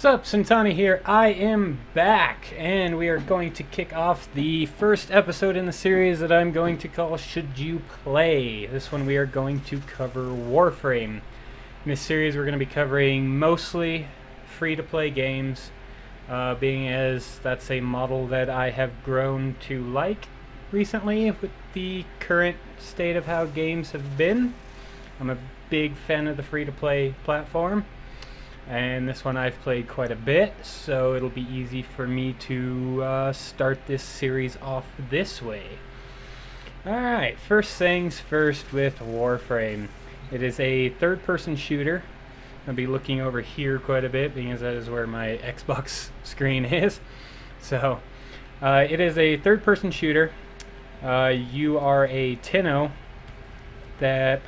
up? Santani here. I am back, and we are going to kick off the first episode in the series that I'm going to call Should You Play? This one we are going to cover Warframe. In this series we're going to be covering mostly free-to-play games, being as that's a model that I have grown to like recently with the current state of how games have been. I'm a big fan of the free-to-play platform. And this one I've played quite a bit, so it'll be easy for me to start this series off this way. Alright, first things first with Warframe. It is a third-person shooter. I'll be looking over here quite a bit, because that is where my Xbox screen is. So, it is a third-person shooter. You are a Tenno that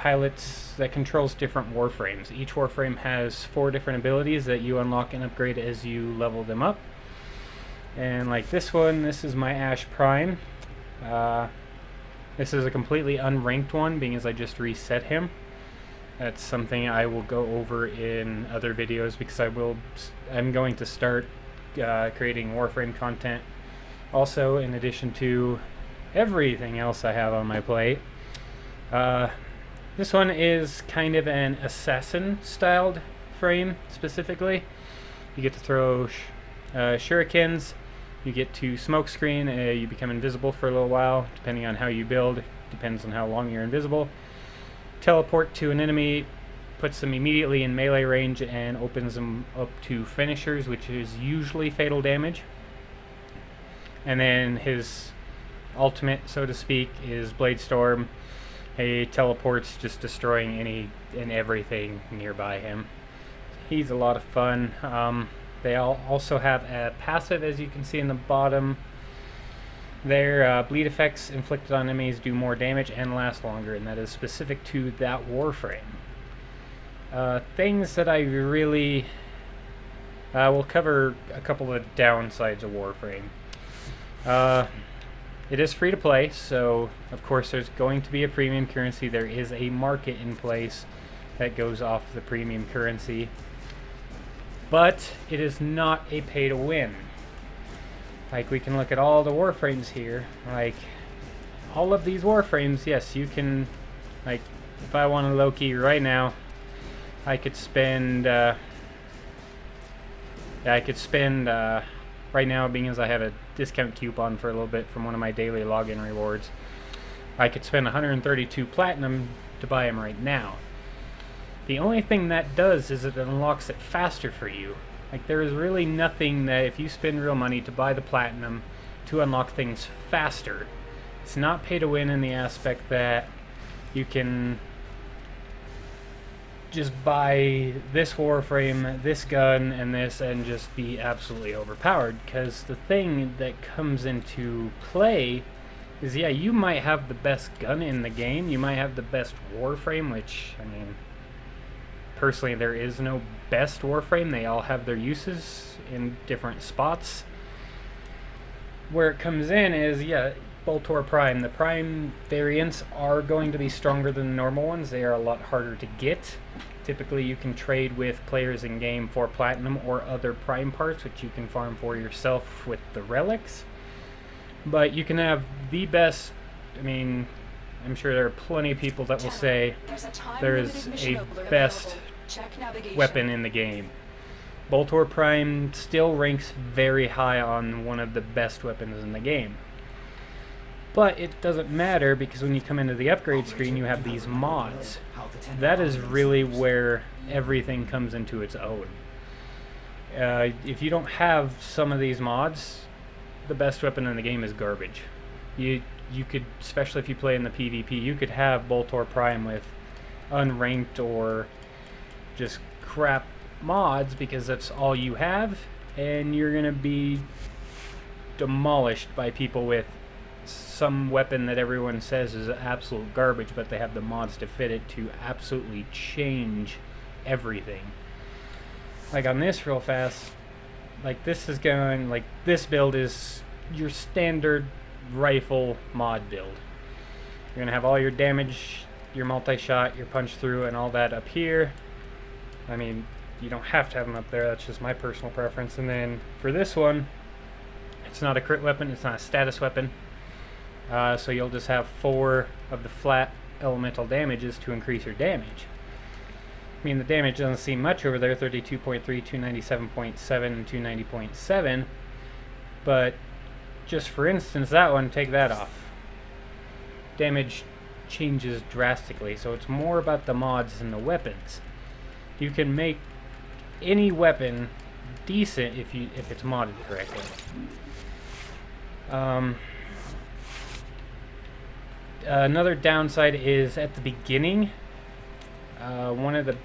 controls different warframes. Each warframe has 4 different abilities that you unlock and upgrade as you level them up. And like this one, this is my Ash Prime. This is a completely unranked one, being as I just reset him. That's something I will go over in other videos, because I'm going to start creating Warframe content also, in addition to everything else I have on my plate. This one is kind of an assassin-styled frame, specifically. You get to throw shurikens, you get to smokescreen, you become invisible for a little while, depending on how you build, depends on how long you're invisible. Teleport to an enemy, puts them immediately in melee range, and opens them up to finishers, which is usually fatal damage. And then his ultimate, so to speak, is Blade Storm. He teleports, just destroying any and everything nearby him. He's a lot of fun. They also have a passive, as you can see in the bottom. Their bleed effects inflicted on enemies do more damage and last longer, and that is specific to that warframe. Things that I really... we'll cover a couple of downsides of Warframe. It is free to play, so of course there's going to be a premium currency. There is a market in place that goes off the premium currency. But it is not a pay to win. Like, we can look at all the Warframes here. Like, all of these Warframes, yes, you can, like, if I want a Loki right now, I could spend, right now, being as I have a discount coupon for a little bit from one of my daily login rewards, I could spend 132 platinum to buy him right now. The only thing that does is it unlocks it faster for you. Like, there is really nothing that, if you spend real money to buy the platinum, to unlock things faster. It's not pay to win in the aspect that you can just buy this warframe, this gun, and this, and just be absolutely overpowered. Because the thing that comes into play is, yeah, you might have the best gun in the game, you might have the best warframe, which, I mean, personally, there is no best warframe. They all have their uses in different spots. Where it comes in is, yeah, Boltor Prime. The Prime variants are going to be stronger than the normal ones. They are a lot harder to get. Typically, you can trade with players in game for platinum or other Prime parts, which you can farm for yourself with the relics. But you can have the best, I mean, I'm sure there are plenty of people that will say there is a best weapon in the game. Boltor Prime still ranks very high on one of the best weapons in the game. But it doesn't matter, because when you come into the upgrade screen, you have these mods. That is really where everything comes into its own. If you don't have some of these mods, the best weapon in the game is garbage. You could, especially if you play in the PvP, you could have Boltor Prime with unranked or just crap mods, because that's all you have, and you're gonna be demolished by people with some weapon that everyone says is absolute garbage, but they have the mods to fit it to absolutely change everything. Like on this real fast, like this is going, like this build is your standard rifle mod build. You're gonna have all your damage, your multi-shot, your punch through, and all that up here. I mean, you don't have to have them up there. That's just my personal preference. And then for this one, it's not a crit weapon. It's not a status weapon. So you'll just have 4 of the flat elemental damages to increase your damage. I mean, the damage doesn't seem much over there, 32.3, 297.7, and 290.7. But just for instance, that one, take that off. Damage changes drastically, so it's more about the mods than the weapons. You can make any weapon decent if it's modded correctly. Another downside is at the beginning. One of the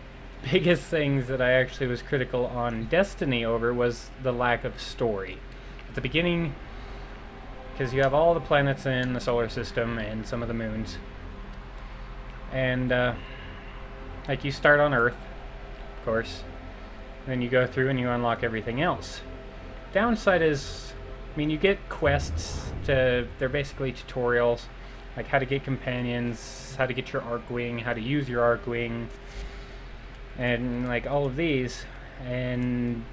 biggest things that I actually was critical on Destiny over was the lack of story. At the beginning, because you have all the planets in the solar system and some of the moons, and like you start on Earth, of course, then you go through and you unlock everything else. Downside is, I mean, you get quests they're basically tutorials, like how to get companions, how to get your arc wing, how to use your arc wing, and like all of these. And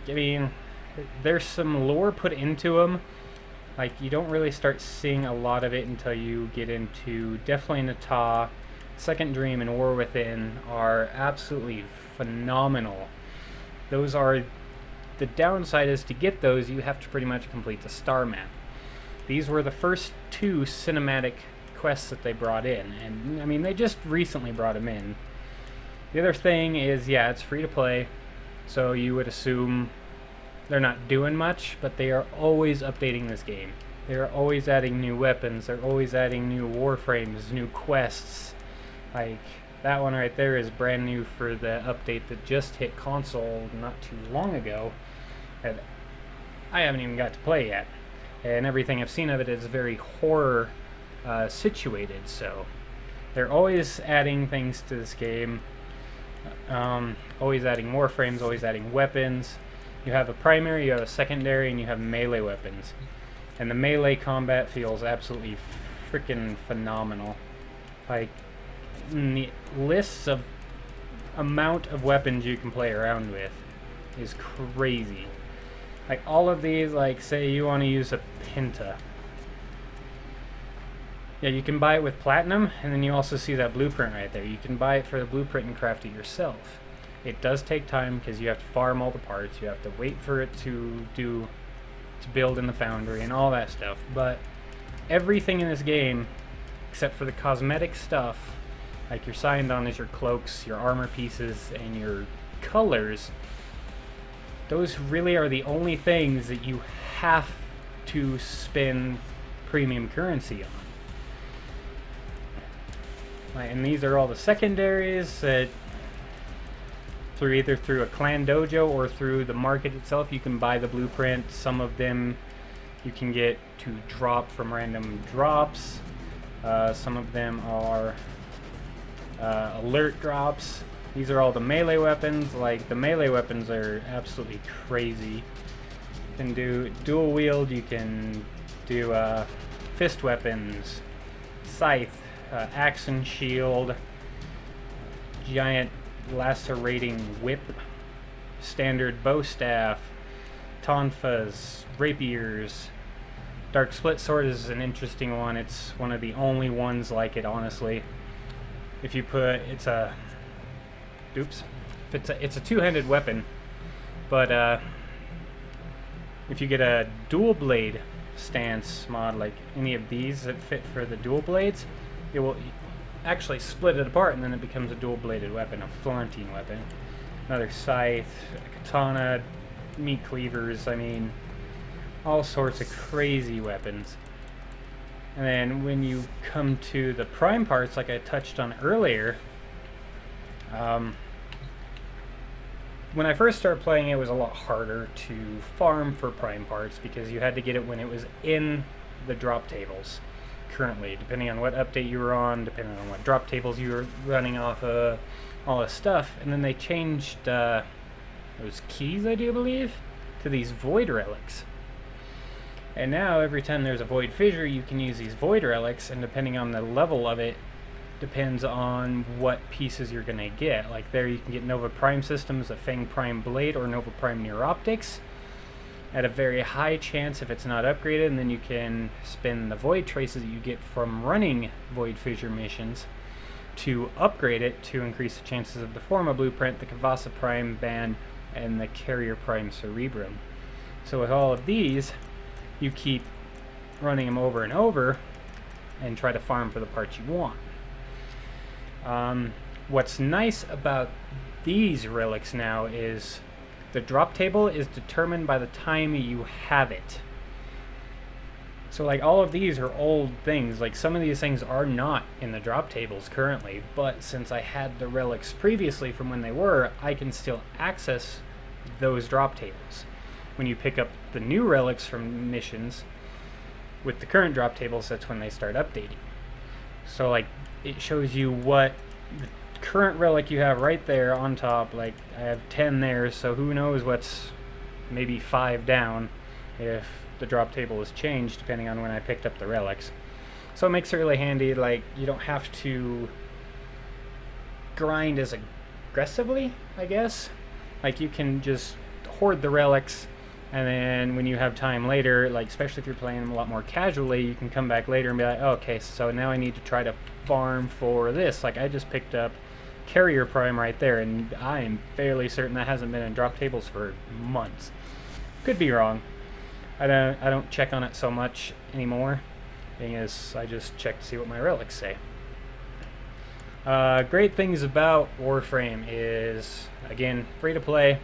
I mean, there's some lore put into them. Like, you don't really start seeing a lot of it until you get into definitely Nata. Second Dream and War Within are absolutely phenomenal. Those are, the downside is to get those you have to pretty much complete the star map. These were the first 2 cinematic quests that they brought in, and I mean, they just recently brought them in. The other thing is, yeah, it's free to play, so you would assume they're not doing much, but they are always updating this game. They are always adding new weapons, they're always adding new warframes, new quests. Like, that one right there is brand new for the update that just hit console not too long ago, that I haven't even got to play yet. And everything I've seen of it is very horror situated, so they're always adding things to this game, always adding warframes, always adding weapons. You have a primary, you have a secondary, and you have melee weapons. And the melee combat feels absolutely freaking phenomenal. Like, the lists of amount of weapons you can play around with is crazy. Like, all of these, like, say you want to use a Penta. Yeah, you can buy it with platinum, and then you also see that blueprint right there. You can buy it for the blueprint and craft it yourself. It does take time because you have to farm all the parts, you have to wait for it to build in the foundry and all that stuff. But everything in this game, except for the cosmetic stuff, like your Scion-Dons, your cloaks, your armor pieces, and your colors, those really are the only things that you have to spend premium currency on. And these are all the secondaries that either through a clan dojo or through the market itself you can buy the blueprint. Some of them you can get to drop from random drops. Some of them are alert drops. These are all the melee weapons. Like, the melee weapons are absolutely crazy. You can do dual wield, you can do fist weapons, scythe, axe and shield, giant lacerating whip, standard bow staff, tonfas, rapiers. Dark split sword is an interesting one. It's one of the only ones like it, honestly. If you put, it's a two-handed weapon, but if you get a dual blade stance mod, like any of these that fit for the dual blades, it will actually split it apart, and then it becomes a dual-bladed weapon, a Florentine weapon. Another scythe, a katana, meat cleavers, I mean, all sorts of crazy weapons. And then when you come to the prime parts, like I touched on earlier, when I first started playing, it was a lot harder to farm for prime parts because you had to get it when it was in the drop tables. Currently, depending on what update you were on, depending on what drop tables you were running off of, all this stuff. And then they changed those keys, I do believe, to these void relics. And now every time there's a void fissure, you can use these void relics, and depending on the level of it, depends on what pieces you're going to get. Like there you can get Nova Prime Systems, a Fang Prime Blade, or Nova Prime Near Optics at a very high chance if it's not upgraded, and then you can spend the Void Traces that you get from running Void Fissure missions to upgrade it to increase the chances of the Forma Blueprint, the Kavasa Prime Band, and the Carrier Prime Cerebrum. So with all of these, you keep running them over and over and try to farm for the parts you want. What's nice about these relics now is the drop table is determined by the time you have it. So like all of these are old things. Like some of these things are not in the drop tables currently, but since I had the relics previously from when they were, I can still access those drop tables. When you pick up the new relics from missions with the current drop tables, that's when they start updating. So like it shows you what the current relic you have right there on top. Like I have 10 there, so who knows what's maybe 5 down if the drop table is changed depending on when I picked up the relics. So it makes it really handy. Like you don't have to grind as aggressively, I guess. Like you can just hoard the relics, and then when you have time later, like especially if you're playing a lot more casually, you can come back later and be like, oh, okay, so now I need to try to farm for this. Like I just picked up Carrier Prime right there, and I am fairly certain that hasn't been in drop tables for months. Could be wrong. I don't check on it so much anymore, being as I just check to see what my relics say. Great things about Warframe is, again, free to play,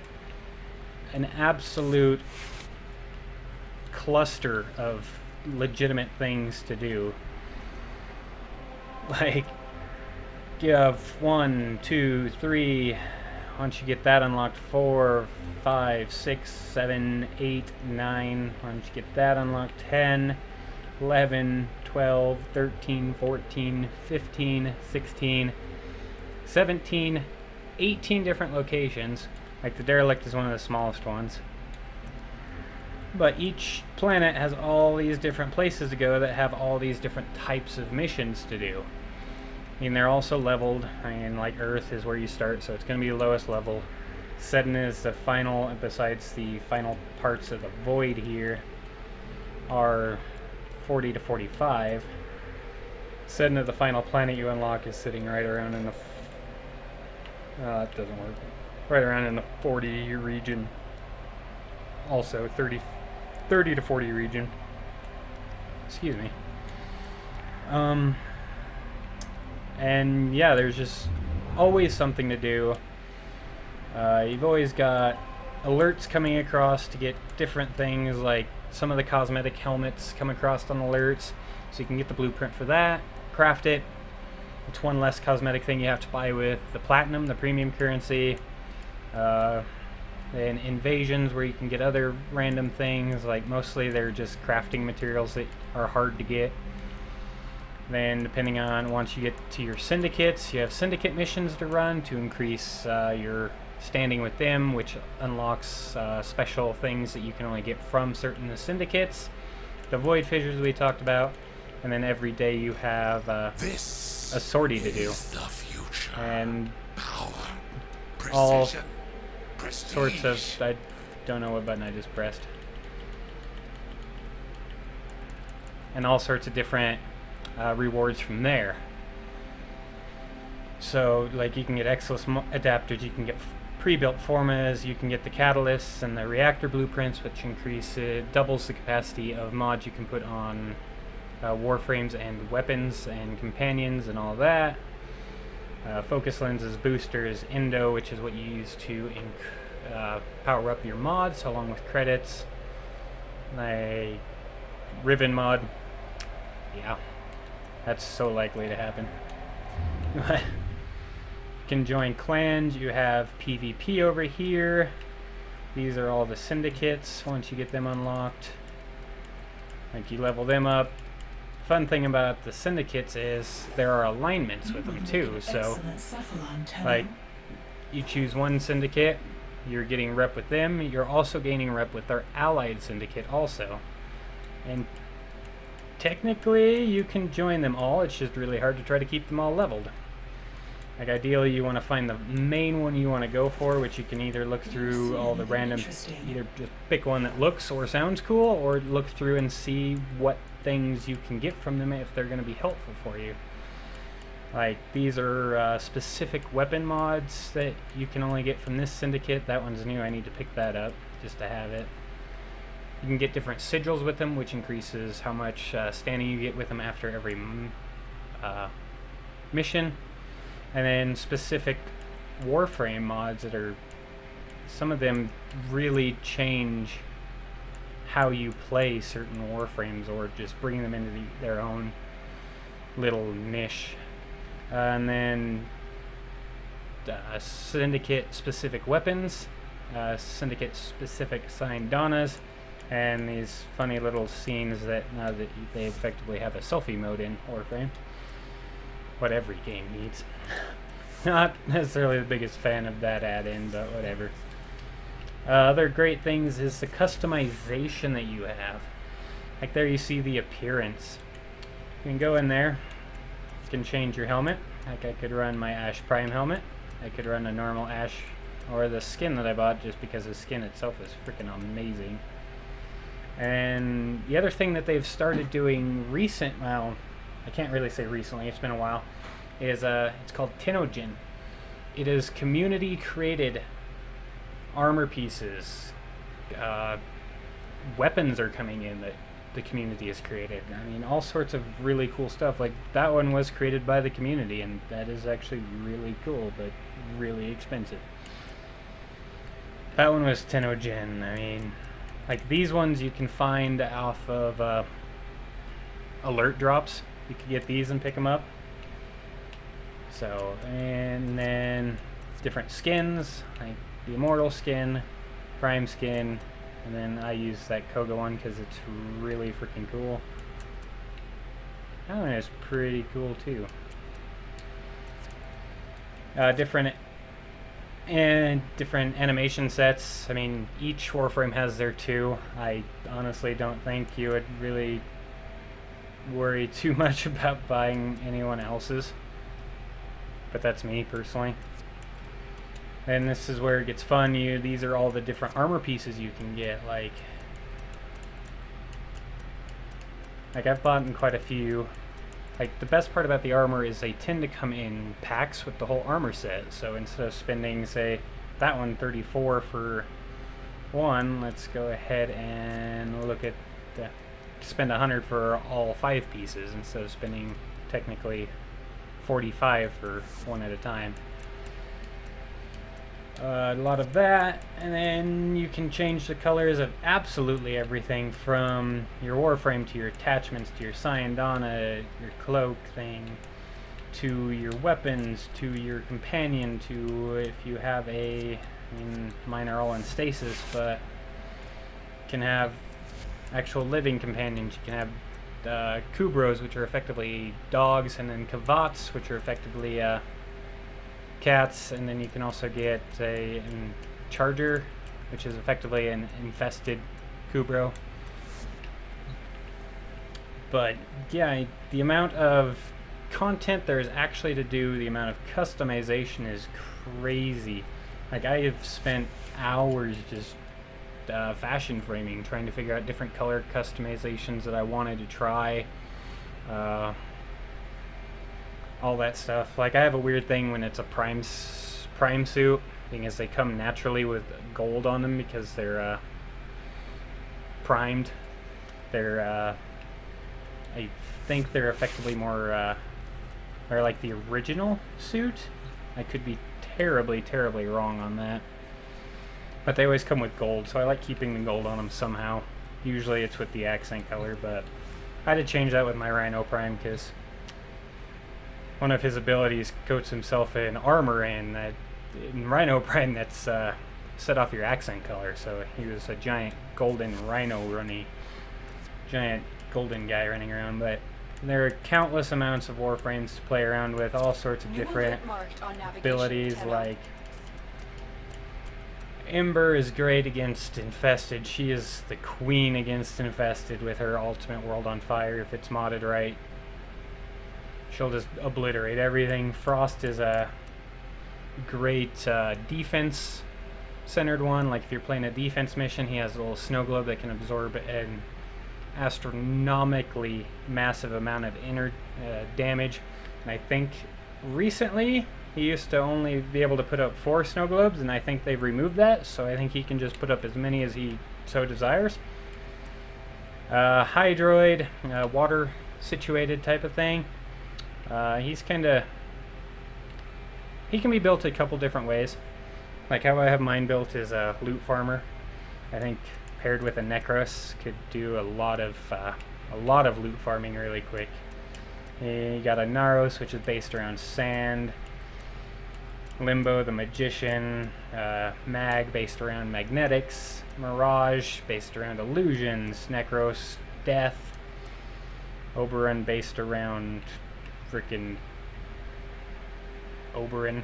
an absolute cluster of legitimate things to do. Like, you have 1, 2, 3, once you get that unlocked, 4, 5, 6, 7, 8, 9, once you get that unlocked, 10, 11, 12, 13, 14, 15, 16, 17, 18 different locations. Like the Derelict is one of the smallest ones. But each planet has all these different places to go that have all these different types of missions to do. I mean, they're also leveled. I mean, like Earth is where you start, so it's going to be the lowest level. Sedna is the final, besides the final parts of the Void here, are 40 to 45. Sedna, the final planet you unlock, is sitting right around in the... that doesn't work. Right around in the 40 region. Also, 30 to 40 region. Excuse me. And yeah, there's just always something to do. You've always got alerts coming across to get different things, like some of the cosmetic helmets come across on alerts, so you can get the blueprint for that, craft it. It's one less cosmetic thing you have to buy with the platinum, the premium currency. And invasions where you can get other random things, like mostly they're just crafting materials that are hard to get. Then depending on, once you get to your syndicates, you have syndicate missions to run to increase your standing with them, which unlocks special things that you can only get from certain syndicates. The Void Fissures we talked about, and then every day you have a sortie to do. And Power, all precision, prestige. sorts of, I don't know what button I just pressed. And all sorts of different rewards from there. So, like, you can get Exilus adapters, you can get pre-built formas, you can get the catalysts and the reactor blueprints, which doubles the capacity of mods you can put on warframes and weapons and companions and all that. Focus lenses, boosters, Indo, which is what you use to power up your mods, along with credits. Like Riven mod, yeah, that's so likely to happen. You can join clans. You have PvP over here. These are all the syndicates once you get them unlocked. Like, you level them up. Fun thing about the syndicates is there are alignments with them too. So, like, you choose one syndicate, you're getting rep with them. You're also gaining rep with their allied syndicate also. And technically you can join them all, it's just really hard to try to keep them all leveled. Like ideally you want to find the main one you want to go for, which you can either look through all the random, either just pick one that looks or sounds cool, or look through and see what things you can get from them if they're going to be helpful for you. Like these are specific weapon mods that you can only get from this syndicate. That one's new, I need to pick that up just to have it. You can get different sigils with them, which increases how much standing you get with them after every mission. And then specific Warframe mods that are, some of them really change how you play certain Warframes, or just bring them into their own little niche. And then syndicate specific weapons, syndicate specific signed Donnas, and these funny little scenes that now that they effectively have a selfie mode in Warframe. What every game needs. Not necessarily the biggest fan of that add-in, but whatever. Other great things is the customization that you have. Like there you see the appearance. You can go in there, you can change your helmet. Like I could run my Ash Prime helmet. I could run a normal Ash, or the skin that I bought, just because the skin itself is freaking amazing. And the other thing that they've started doing well, I can't really say recently, it's been a while, is it's called Tinogen. It is community created armor pieces. Weapons are coming in that the community has created. I mean, all sorts of really cool stuff. Like that one was created by the community, and that is actually really cool, but really expensive. That one was Tinogen. I mean, like these ones you can find off of alert drops. You can get these and pick them up. So, and then different skins, like the Immortal skin, Prime skin, and then I use that Koga one because it's really freaking cool. That one is pretty cool too. Different animation sets. I mean, each Warframe has their two. I honestly don't think you would really worry too much about buying anyone else's, but that's me personally. And this is where it gets fun. These are all the different armor pieces you can get. Like I've bought in quite a few. Like the best part about the armor is they tend to come in packs with the whole armor set. So instead of spending, say, that one 34 for one, let's go ahead and look at spend 100 for all 5 pieces instead of spending technically 45 for one at a time. A lot of that, and then you can change the colors of absolutely everything from your Warframe to your attachments to your Cyan Donna, your cloak thing, to your weapons, to your companion, to if you have I mean, mine are all in stasis, but you can have actual living companions. You can have Kubros, which are effectively dogs, and then Kavats, which are effectively cats, and then you can also get a Charger, which is effectively an infested Kubro. But yeah, the amount of content there is actually to do, the amount of customization is crazy. Like I have spent hours just fashion framing, trying to figure out different color customizations that I wanted to try. All that stuff. Like I have a weird thing when it's a prime suit, being as they come naturally with gold on them because they're primed. They're I think they're effectively more or like the original suit. I could be terribly wrong on that, but they always come with gold, so I like keeping the gold on them somehow. Usually it's with the accent color, but I had to change that with my Rhino Prime because one of his abilities coats himself in armor, and that in Rhino Prime that's set off your accent color. So he was a giant golden rhino giant golden guy running around. But there are countless amounts of Warframes to play around with, all sorts of different abilities. Like Ember is great against Infested. She is the queen against Infested with her ultimate World on Fire if it's modded right. She'll just obliterate everything. Frost is a great defense-centered one. Like if you're playing a defense mission, he has a little snow globe that can absorb an astronomically massive amount of damage. And I think recently he used to only be able to put up 4 snow globes, and I think they've removed that, so I think he can just put up as many as he so desires. Hydroid, water situated type of thing. He's kinda... he can be built a couple different ways. Like how I have mine built is a loot farmer. I think paired with a Necros could do a lot of loot farming really quick. You got a Naros, which is based around sand. Limbo the Magician, Mag based around magnetics, Mirage based around illusions, Necros Death, Oberon based around frickin' Oberon,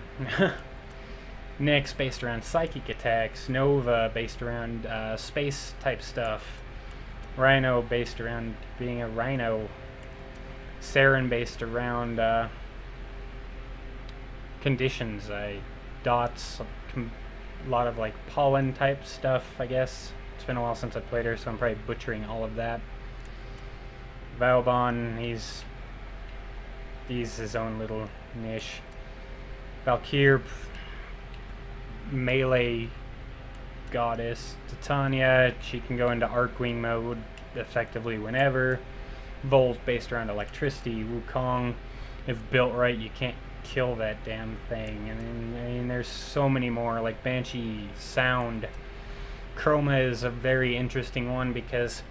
Nyx based around psychic attacks, Nova based around space type stuff, Rhino based around being a rhino, Saren based around conditions, dots, a lot of like pollen type stuff, I guess. It's been a while since I played her, so I'm probably butchering all of that. Valbon, he's his own little niche. Valkyr, melee goddess. Titania, she can go into Arcwing mode effectively whenever. Volt, based around electricity. Wukong, if built right, you can't kill that damn thing. And I mean, there's so many more, like Banshee, Sound. Chroma is a very interesting one because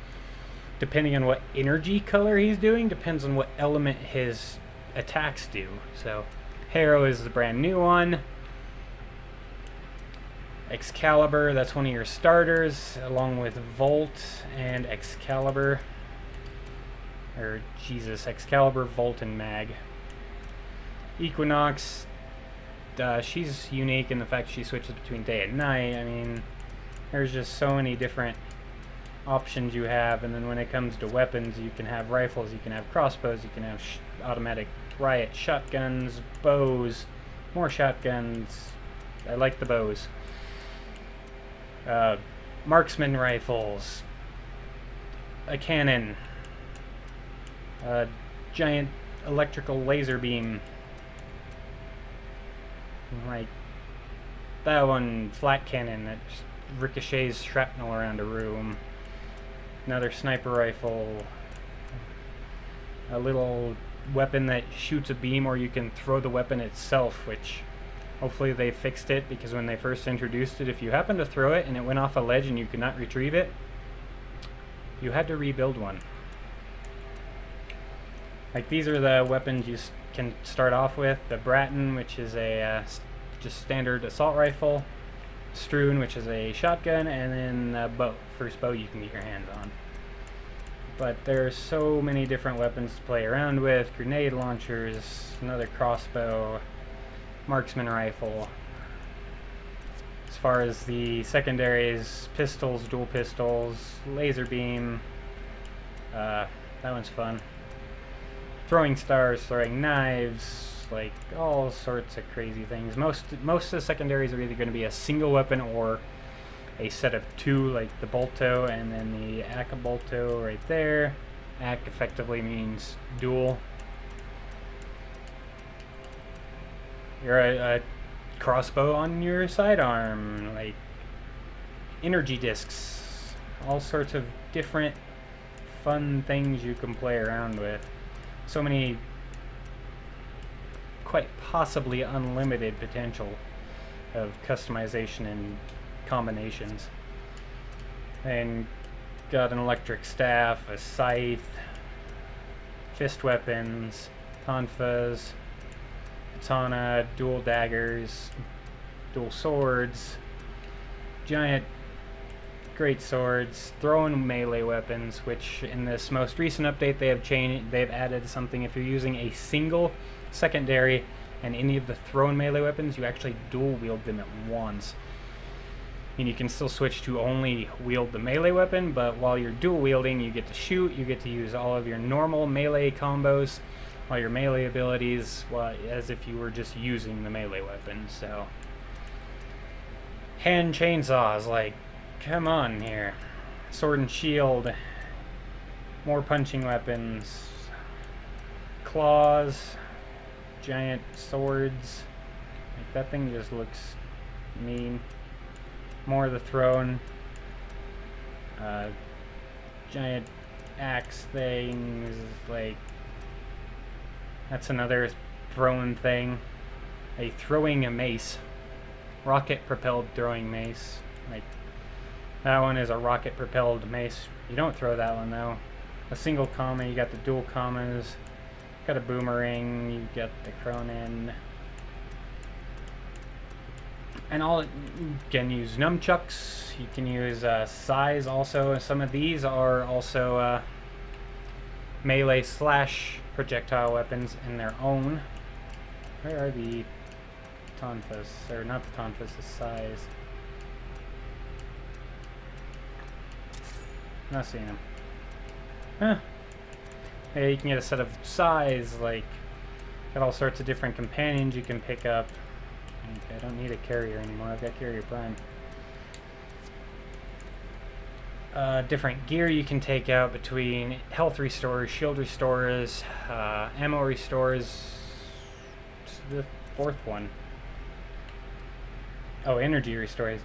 depending on what energy color he's doing, depends on what element his attacks do. So Harrow is the brand new one. Excalibur, that's one of your starters, along with Volt and Excalibur. Or Jesus, Excalibur, Volt, and Mag. Equinox, she's unique in the fact she switches between day and night. I mean, there's just so many different options you have. And then when it comes to weapons, you can have rifles, you can have crossbows, you can have automatic riot shotguns, bows, more shotguns. I like the bows. Marksman rifles, a cannon, a giant electrical laser beam. Like that one, flat cannon that ricochets shrapnel around a room. Another sniper rifle. A little weapon that shoots a beam, or you can throw the weapon itself, which hopefully they fixed it, because when they first introduced it, if you happened to throw it and it went off a ledge and you could not retrieve it, you had to rebuild one. Like these are the weapons you can start off with. The Bratton, which is a just standard assault rifle. Strewn, which is a shotgun, and then the bow. First bow you can get your hands on. But there are so many different weapons to play around with. Grenade launchers, another crossbow, marksman rifle. As far as the secondaries, pistols, dual pistols, laser beam. That one's fun. Throwing stars, throwing knives, like all sorts of crazy things. Most of the secondaries are either going to be a single weapon or a set of 2, like the Bolto and then the Akabolto right there. Ak effectively means dual. You're a crossbow on your sidearm, like energy discs, all sorts of different fun things you can play around with. So many quite possibly unlimited potential of customization and combinations. And got an electric staff, a scythe, fist weapons, tonfas, katana, dual daggers, dual swords, giant great swords, throwing melee weapons, which in this most recent update they've added something. If you're using a single secondary and any of the thrown melee weapons, you actually dual wield them at once. And you can still switch to only wield the melee weapon, but while you're dual wielding, you get to shoot, you get to use all of your normal melee combos, all your melee abilities, well, as if you were just using the melee weapon. So hand chainsaws, like, come on here. Sword and shield, more punching weapons, claws, giant swords. Like, that thing just looks mean. More of the throne, giant axe things, like, that's another throwing thing. Throwing a mace, rocket propelled throwing mace. Like, that one is a rocket propelled mace. You don't throw that one though. A single comma, you got the dual commas, got a boomerang, you got the Cronin. And you can use nunchucks, you can use sais also. Some of these are also melee slash projectile weapons in their own. Where are the tonfas? Or not the tonfas, the sais. Not seeing them. Huh. Yeah, you can get a set of sais, like, got all sorts of different companions you can pick up. I don't need a carrier anymore, I've got carrier prime. Different gear you can take out between health restores, shield restores, ammo restores. What's the fourth one? Oh, energy restores.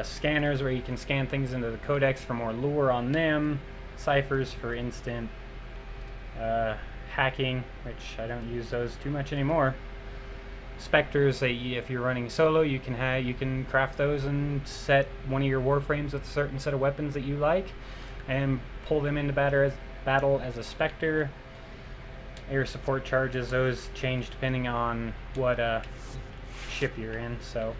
Scanners where you can scan things into the codex for more lure on them. Ciphers for instant hacking, which I don't use those too much anymore. Specters, if you're running solo, you can craft those and set one of your warframes with a certain set of weapons that you like, and pull them into battle as a specter. Air support charges, those change depending on what ship you're in, so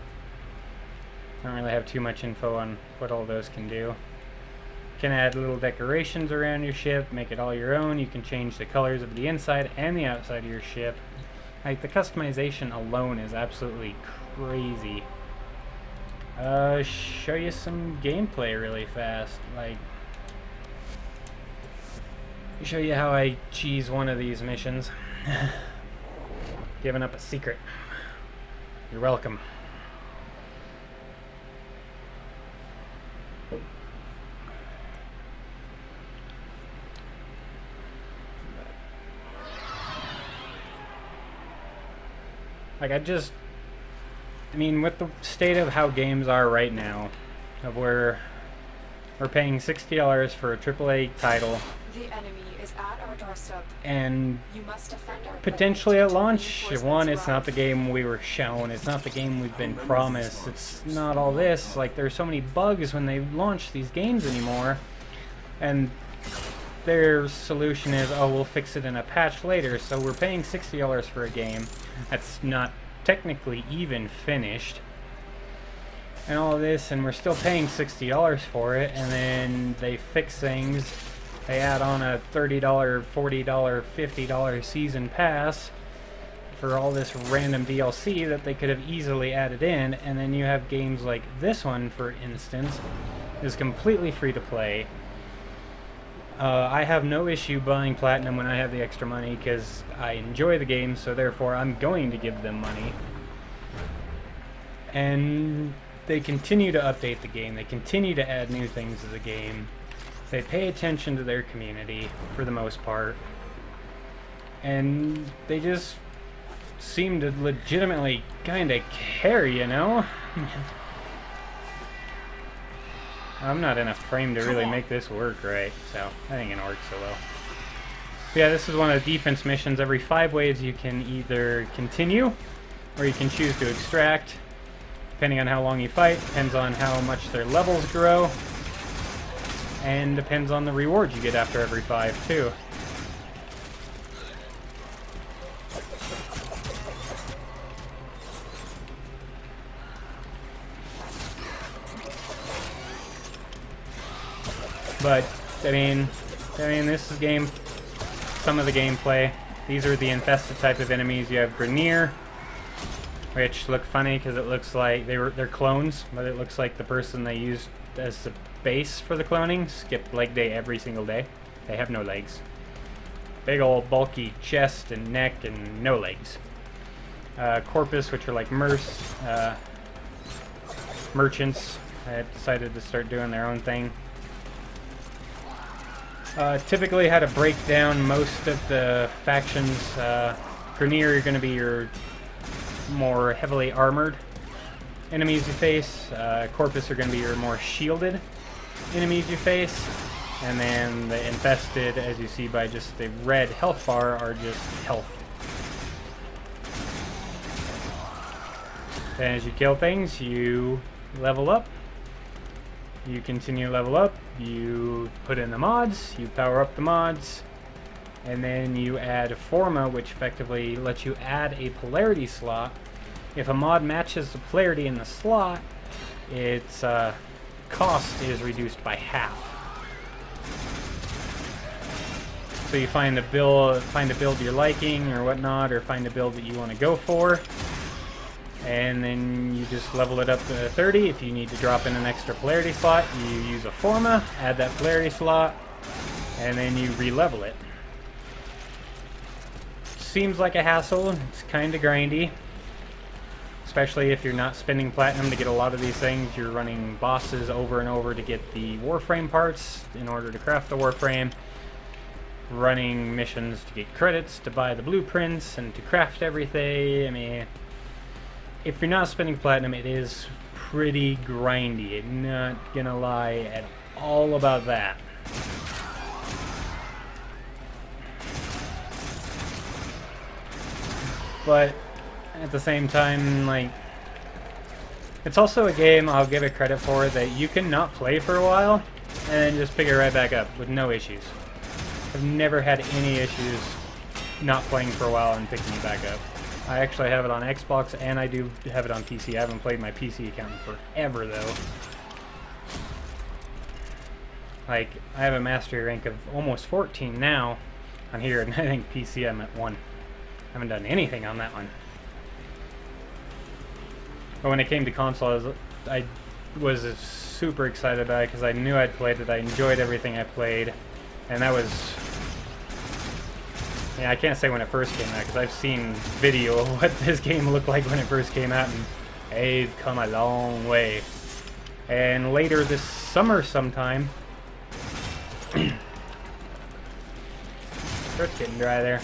I don't really have too much info on what all those can do. You can add little decorations around your ship, make it all your own. You can change the colors of the inside and the outside of your ship. Like, the customization alone is absolutely crazy. Show you some gameplay really fast. Like, show you how I cheese one of these missions. Giving up a secret. You're welcome. Like, I mean, with the state of how games are right now, of where we're paying $60 for a AAA title, the enemy is at our doorstep, and you must defend our potentially at launch, one, it's not the game we were shown, it's not the game we've been promised, it's not all this. Like, there's so many bugs when they launch these games anymore, and their solution is, oh, we'll fix it in a patch later. So we're paying $60 for a game that's not technically even finished, and all of this, and we're still paying $60 for it, and then they fix things. They add on a $30, $40, $50 season pass for all this random DLC that they could have easily added in, and then you have games like this one, for instance, is completely free to play. I have no issue buying Platinum when I have the extra money, because I enjoy the game, so therefore I'm going to give them money. And they continue to update the game, they continue to add new things to the game, they pay attention to their community, for the most part, and they just seem to legitimately kinda care, you know? I'm not in a frame to really make this work right, so that ain't gonna work so well. But yeah, this is one of the defense missions. Every 5 waves you can either continue, or you can choose to extract, depending on how long you fight, depends on how much their levels grow, and depends on the rewards you get after every 5 too. But I mean, this is some of the gameplay. These are the infested type of enemies. You have Grenier, which look funny because it looks like they're clones, but it looks like the person they used as the base for the cloning skipped leg day every single day. They have no legs. Big old bulky chest and neck and no legs. Corpus, which are like merchants, have decided to start doing their own thing. Typically how to break down most of the factions. Grenier are going to be your more heavily armored enemies you face. Corpus are going to be your more shielded enemies you face. And then the infested, as you see by just the red health bar, are just health. And as you kill things, you level up. You continue to level up. You put in the mods. You power up the mods. And then you add Forma, which effectively lets you add a polarity slot. If a mod matches the polarity in the slot, its cost is reduced by half. So you find a build you're liking or whatnot, or find a build that you want to go for, and then you just level it up to 30. If you need to drop in an extra polarity slot, you use a Forma, add that polarity slot, and then you re-level it. Seems like a hassle. It's kind of grindy, especially if you're not spending platinum to get a lot of these things. You're running bosses over and over to get the Warframe parts in order to craft the Warframe, running missions to get credits to buy the blueprints and to craft everything. I mean, if you're not spending platinum, it is pretty grindy. I'm not gonna lie at all about that. But at the same time, like, it's also a game I'll give it credit for that you can not play for a while and then just pick it right back up with no issues. I've never had any issues not playing for a while and picking it back up. I actually have it on Xbox and I do have it on PC. I haven't played my PC account in forever though. Like, I have a mastery rank of almost 14 now on here, and I think PC I'm at 1. I haven't done anything on that one. But when it came to console, I was super excited about it because I knew I'd played it. I enjoyed everything I played. And that was... yeah, I can't say when it first came out because I've seen video of what this game looked like when it first came out, and they've come a long way. And later this summer sometime... throat's getting dry there.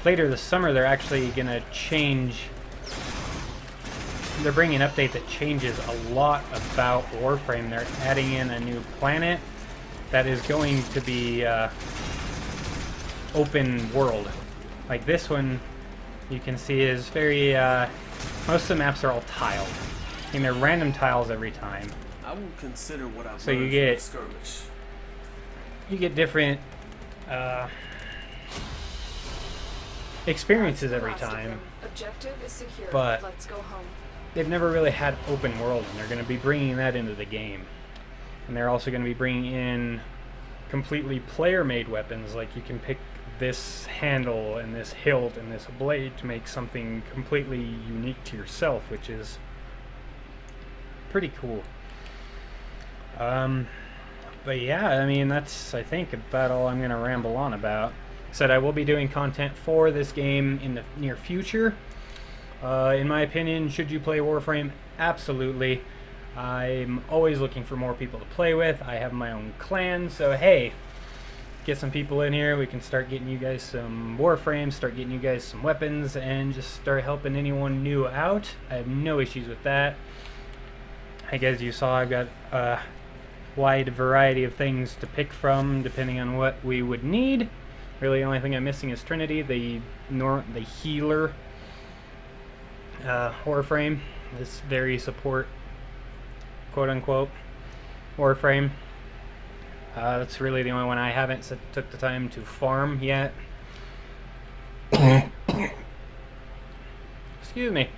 Later this summer they're actually going to change... they're bringing an update that changes a lot about Warframe. They're adding in a new planet that is going to be open world. Like this one, you can see is very... most of the maps are all tiled. I mean, they're random tiles every time. I will consider what I've so learned you get from the skirmish. You get different experiences every time. Objective is secure. But let's go home. They've never really had open world, and they're going to be bringing that into the game. And they're also going to be bringing in completely player-made weapons. Like, you can pick this handle and this hilt and this blade to make something completely unique to yourself, which is pretty cool. But yeah, I mean, that's, I think, about all I'm going to ramble on about. Said I will be doing content for this game in the near future. In my opinion, should you play Warframe? Absolutely. I'm always looking for more people to play with. I have my own clan, so hey, get some people in here. We can start getting you guys some Warframe, start getting you guys some weapons, and just start helping anyone new out. I have no issues with that. I guess you saw I've got a wide variety of things to pick from depending on what we would need. Really, the only thing I'm missing is Trinity, the healer Warframe. This very support, quote-unquote, Warframe. That's really the only one I haven't took the time to farm yet. Excuse me.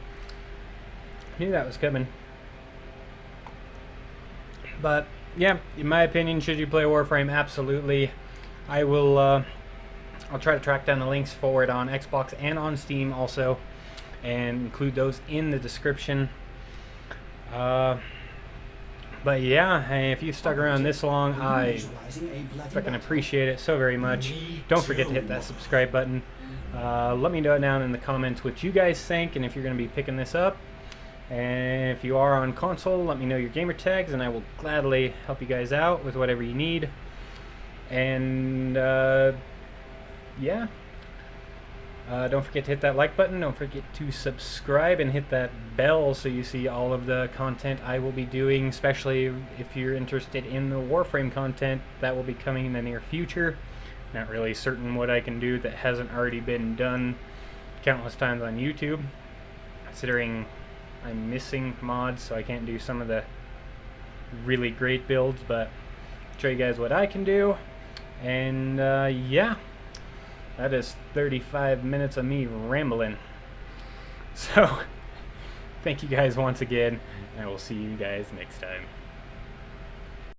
Knew that was coming. But yeah, in my opinion, should you play Warframe? Absolutely. I will. I'll try to track down the links for it on Xbox and on Steam also. and include those in the description. But yeah, hey, if you've stuck around this long, I fucking appreciate it so very much. Don't forget to hit that subscribe button. Let me know down in the comments what you guys think and if you're going to be picking this up. And if you are on console, let me know your gamer tags and I will gladly help you guys out with whatever you need. And yeah. Don't forget to hit that like button. Don't forget to subscribe and hit that bell so you see all of the content I will be doing, especially if you're interested in the Warframe content that will be coming in the near future. Not really certain what I can do that hasn't already been done countless times on YouTube, considering I'm missing mods, so I can't do some of the really great builds, but I'll show you guys what I can do. And yeah. That is 35 minutes of me rambling. So, thank you guys once again, and I will see you guys next time.